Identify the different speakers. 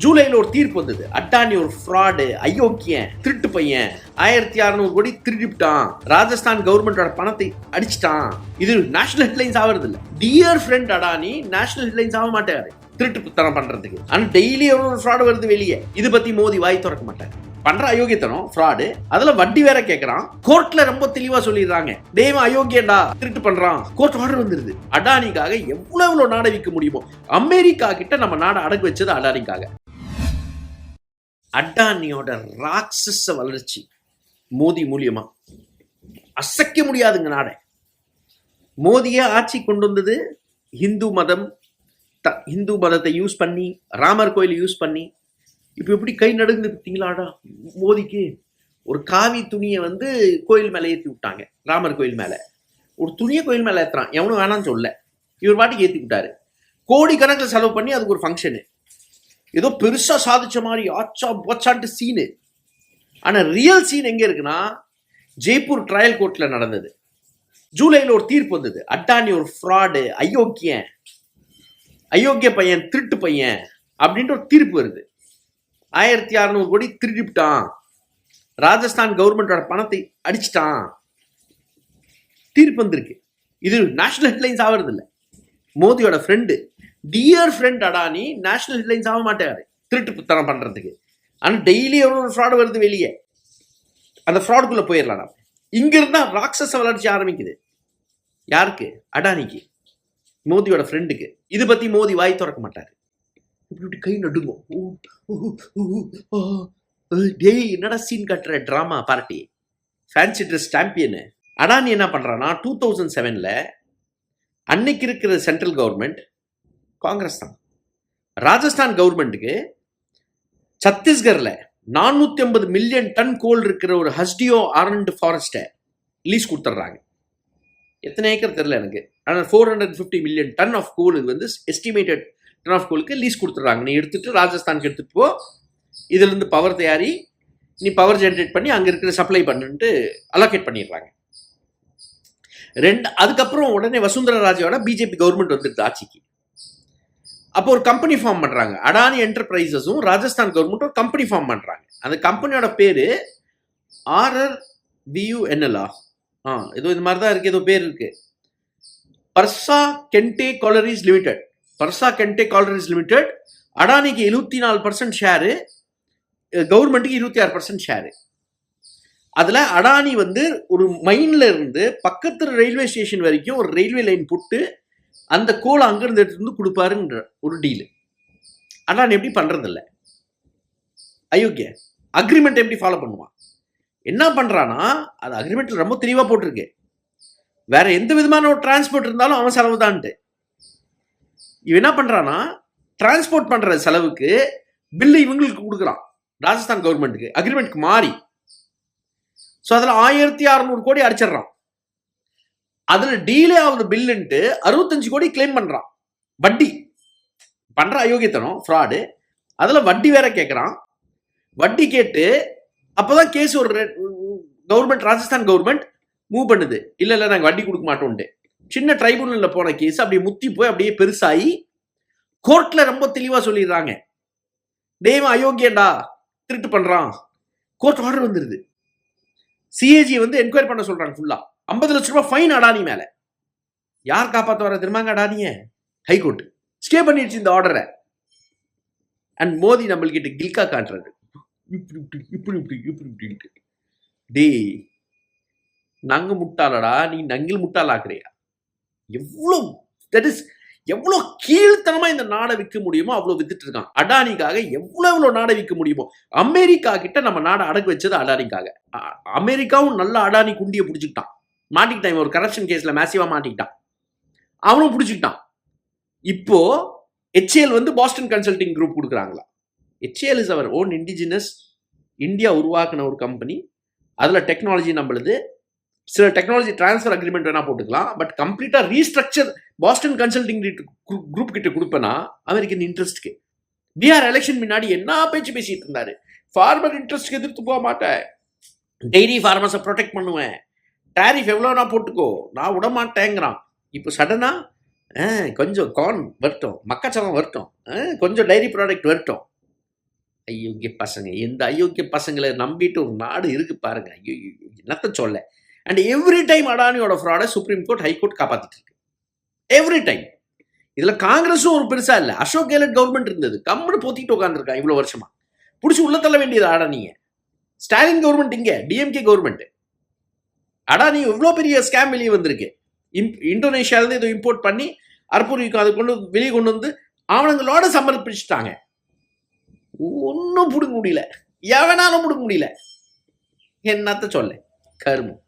Speaker 1: ஜூலைல ஒரு தீர்ப்பு வந்தது. அட்டானி ஒரு ஃப்ராடு, அயோக்கியன், திருட்டு பையன், 1600 கோடி திருடிவிட்டான், ராஜஸ்தான் கவர்மெண்டோட பணத்தை அடிச்சிட்டான். இது நேஷனல் ஹெட்லைன்ஸ் ஆகிறது இல்ல. Dear friend Adani national headlines ஆக மாட்டாரு திருட்டு புத்தனம் பண்றதுக்கு. ஆனா டெய்லி ஒரு ஃப்ராடு வருது வெளியே. இது பத்தி மோடி வாய் திறக்க மாட்டாரு. பண்ற அயோக்கியத்தனம் ஃப்ராடு, அதுல வட்டி வேற கேட்கறான். கோர்ட்ல ரொம்ப தெளிவா சொல்லிடுறாங்க, தெய்வம் அயோக்கியண்டா, திருட்டு பண்றான். கோர்ட் ஆர்டர் வந்துருது. அடானிக்காக எவ்வளவு நாடை விற்க முடியுமோ. அமெரிக்கா கிட்ட நம்ம நாடை அடகு வச்சது அடானிக்காக. அடானியோட ராட்சச வளர்ச்சி மோடி மூலியமா அசைக்க முடியாதுங்க நாடை. மோடியை ஆட்சி கொண்டு வந்தது இந்து மதத்தை யூஸ் பண்ணி, ராமர் கோயிலை யூஸ் பண்ணி. இப்போ எப்படி கை நடுங்குது பார்த்தீங்களாடா மோடிக்கு. ஒரு காவி துணியை கோயில் மேலே ஏற்றி விட்டாங்க. ராமர் கோயில் மேலே ஒரு துணியை கோயில் மேலே ஏற்றுறான். எவனும் வேணாம்னு சொல்ல, இவர் பாட்டுக்கு ஏற்றி விட்டாரு. கோடி கணக்கில் செலவு பண்ணி அதுக்கு ஒரு ஃபங்க்ஷனு, ஏதோ பெருசா சாதிச்ச மாதிரி ஆச்சா போச்சான்ட்டு சீனு. ஆனா ரியல் சீன் எங்க இருக்குன்னா, ஜெய்ப்பூர் ட்ரையல் கோர்ட்ல நடந்தது. ஜூலைல ஒரு தீர்ப்பு வந்தது. அட்டானி ஒரு ஃப்ராடு, அயோக்கிய பையன், திருட்டு பையன் அப்படின்ற ஒரு தீர்ப்பு வருது. 1600 கோடி திருடிவிட்டான், ராஜஸ்தான் கவர்மெண்டோட பணத்தை அடிச்சிட்டான். தீர்ப்பு வந்திருக்கு. இது நேஷனல் ஹெட்லைன்ஸ் ஆகிறது இல்ல. மோடியோட friend, dear friend Adani national headlines ஆக மாட்டாரு திருட்டு புத்தனம் பண்றதுக்கு. ஆனா டெய்லி ஒரு ஃப்ராடு வருது வெளியே. அந்த ஃப்ராடுக்குள்ள போயிடலாம். இங்க இருந்தா ராட்சச வளர்ச்சி ஆரம்பிக்குது. யாருக்கு? அடானிக்கு, மோடியோட ஃப்ரெண்டுக்கு. இது பத்தி மோடி வாய் திறக்க மாட்டாரு. இப்படி கை நடுங்கும். டேய் என்னடா சீன் கட்டுற drama party, fancy dress champion. Adani என்ன பண்றான்னா, 2007ல அன்னைக்கு இருக்கிற சென்ட்ரல் கவர்மெண்ட் காங்கிரஸ் தான். ராஜஸ்தான் கவர்மெண்ட்டுக்கு சத்தீஸ்கர்ல 450 மில்லியன் டன் கோல் இருக்கிற ஒரு ஹஸ்டியோ ஆரண்ட் ஃபாரஸ்ட்டை லீஸ் கொடுத்துட்றாங்க. எத்தனை ஏக்கர் தெரியல எனக்கு, ஆனால் 450 million ton of coal estimated ton of கோலுக்கு லீஸ் கொடுத்துட்றாங்க. நீ எடுத்துட்டு ராஜஸ்தானுக்கு எடுத்துட்டு போ, இதுல இருந்து பவர் தயாரி, நீ பவர் ஜென்ரேட் பண்ணி அங்க இருக்கிற சப்ளை பண்ணுன்ட்டு அலோகேட் பண்ணிடுறாங்க. அதுக்கப்புறம் உடனே வசுந்தரா ராஜேவோட பிஜேபி கவர்மெண்ட் வந்துருது ஆட்சிக்கு. அப்போ ஒரு கம்பெனி ஃபார்ம் பண்றாங்க. அடானி என்டர்பிரைசஸும் ராஜஸ்தான் கவர்மெண்ட் ஒரு கம்பெனி ஃபார்ம் பண்றாங்க. அந்த கம்பெனியோட பேரு RRVUNL. ஏதோ இந்த மாதிரி தான் இருக்கு, ஏதோ பேர் இருக்கு. Parsa Kente collieries limited. அடானிக்கு 74% ஷேரு, கவர்மெண்ட்டுக்கு 26% ஷேரு. அதுல அடானி ஒரு மைன்ல இருந்து பக்கத்து ரயில்வே ஸ்டேஷன் வரைக்கும் ஒரு ரயில்வே லைன் போட்டு அந்த கோலை அங்கிருந்து எடுத்து கொடுப்பாருன்ற ஒரு டீல். அடானி எப்படி பண்றது இல்ல, அயோக்கிய. அக்ரிமெண்ட் எப்படி ஃபாலோ பண்ணுவான்? என்ன பண்றானா, அது அக்ரிமெண்ட்ல ரொம்ப தெளிவா போட்டிருக்கு, வேற எந்த விதமான ஒரு டிரான்ஸ்போர்ட் இருந்தாலும் அவன் செலவு தான்ட்டு. இவன் என்ன பண்றானா, டிரான்ஸ்போர்ட் பண்ற செலவுக்கு பில்லு இவங்களுக்கு கொடுக்குறான், ராஜஸ்தான் கவர்மெண்ட்டுக்கு, அக்ரிமெண்ட்க்கு மாறி. ஸோ அதுல 1600 கோடி அடிச்சிடறான். அதுல டீலே ஆகுது பில்லுன்ட்டு 65 கோடி கிளைம் பண்றான். வட்டி பண்ற அயோக்கியத்தனம், ஃப்ராடு. அதுல வட்டி வேற கேட்கறான். வட்டி கேட்டு அப்பதான் கேஸ் ஒரு கவர்மெண்ட், ராஜஸ்தான் கவர்மெண்ட் மூவ் பண்ணுது. இல்ல நாங்க வட்டி கொடுக்க மாட்டோம்ட்டு. சின்ன ட்ரைபுனல்ல போன கேஸ் அப்படியே முத்தி போய் அப்படியே பெருசாகி கோர்ட்ல ரொம்ப தெளிவா சொல்லிடுறாங்க, தெய்வம் அயோக்கியண்டா, திருட்டு பண்றான். கோர்ட் ஆர்டர் வந்துருது. சிஏஜி என்கொயரி பண்ண சொல்றாங்க. ஃபுல்லா 50 லட்சம் ரூபாய் ஃபைன் அடானி மேல. யார் காப்பாத்த வர திரும்பாங்க? அடானிய ஹைகோர்ட் ஸ்டே பண்ணிடுச்சு இந்த ஆர்டரை. அண்ட் மோடி நம்மள்கிட்ட கில்கா காட்டுறாரு, இப்படி டேய் நாங்க முட்டாளடா, நீ நங்கில் முட்டாளாக்குறியா? எவ்வளவு கீழ்த்தனமா இந்த நாடை விற்க முடியுமோ அவ்வளவு வித்துட்டு இருக்கான். அடானிக்காக எவ்வளவு நாடை விற்க முடியுமோ. அமெரிக்கா கிட்ட நம்ம நாடை அடகு வச்சது அடானிக்காக. அமெரிக்காவும் நல்ல அடானி குண்டியை பிடிச்சிக்கிட்டான், மாட்டிக்கிட்டான். ஒரு கரப்ஷன் கேஸ்ல மேசிவா மாட்டிக்கிட்டான், அவனும் பிடிச்சிக்கிட்டான். இப்போ HCL பாஸ்டன் கன்சல்டிங் குரூப் கொடுக்குறாங்களா. HCL is our own indigenous, India உருவாக்குன ஒரு கம்பெனி. அதுல டெக்னாலஜி நம்மளுது. சில டெக்னாலஜி டிரான்ஸ்ஃபர் அக்ரிமெண்ட் வேணா போட்டுக்கலாம், பட் கம்ப்ளீட்டா ரீஸ்ட்ரக்சர் பாஸ்டன் கன்சல்டிங் குரூப் கிட்ட கொடுப்பேனா அமெரிக்கன் இன்ட்ரெஸ்ட்க்கு. பிஆர் எலெக்ஷன் முன்னாடி என்ன பேச்சு பேசிட்டு இருந்தாரு, ஃபார்மர் இன்ட்ரெஸ்ட்க்கு எதிர்த்து போக மாட்டேன், டெய்ரி ஃபார்மர்ஸை ப்ரொடெக்ட் பண்ணுவேன், டாரிஃப் எவ்வளோனா போட்டுக்கோ, நான் விட மாட்டேங்கிறான். இப்போ சடனா கொஞ்சம் கார்ன் வரட்டும், மக்காச்சோளம் வரட்டும், கொஞ்சம் டைரி ப்ராடக்ட் வரட்டும், அயோக்கிய பசங்க, எந்த அயோக்கிய பசங்களை நம்பிட்டு ஒரு நாடு இருக்கு பாருங்க. ஐயோ, என்னத்த சொல்ல. அண்ட் எவ்ரி டைம் அடானியோட ஃப்ராடை சுப்ரீம் கோர்ட் ஹைகோர்ட் காப்பாத்திட்டு இருக்கு. Every time. இதுல காங்கிரஸும் ஒரு பெருசா இல்ல. அசோக் கெலட் கவர்மெண்ட் இருந்தது, கம்முன்னு போத்திட்டு உட்காந்துருக்கான் இவ்வளவு வருஷமா. புடிச்சு உள்ள தள்ள வேண்டியது அடானிய. ஸ்டாலின் கவர்மெண்ட் இங்க டிஎம்கே கவர்மெண்ட். அடானி இவ்வளவு பெரிய ஸ்கேம் வெளியே வந்திருக்கு. இந்தோனேஷியால இருந்து இதை இம்போர்ட் பண்ணி அர்ப்பூரிக்கு அதை கொண்டு வெளியே கொண்டு வந்து ஆவணங்களோட சமர்ப்பிச்சுட்டாங்க. ஒன்னும் புடுங்க முடியல, எவனாலும் புடுங்க முடியல. என்னத்த சொல்ல, கருமம்.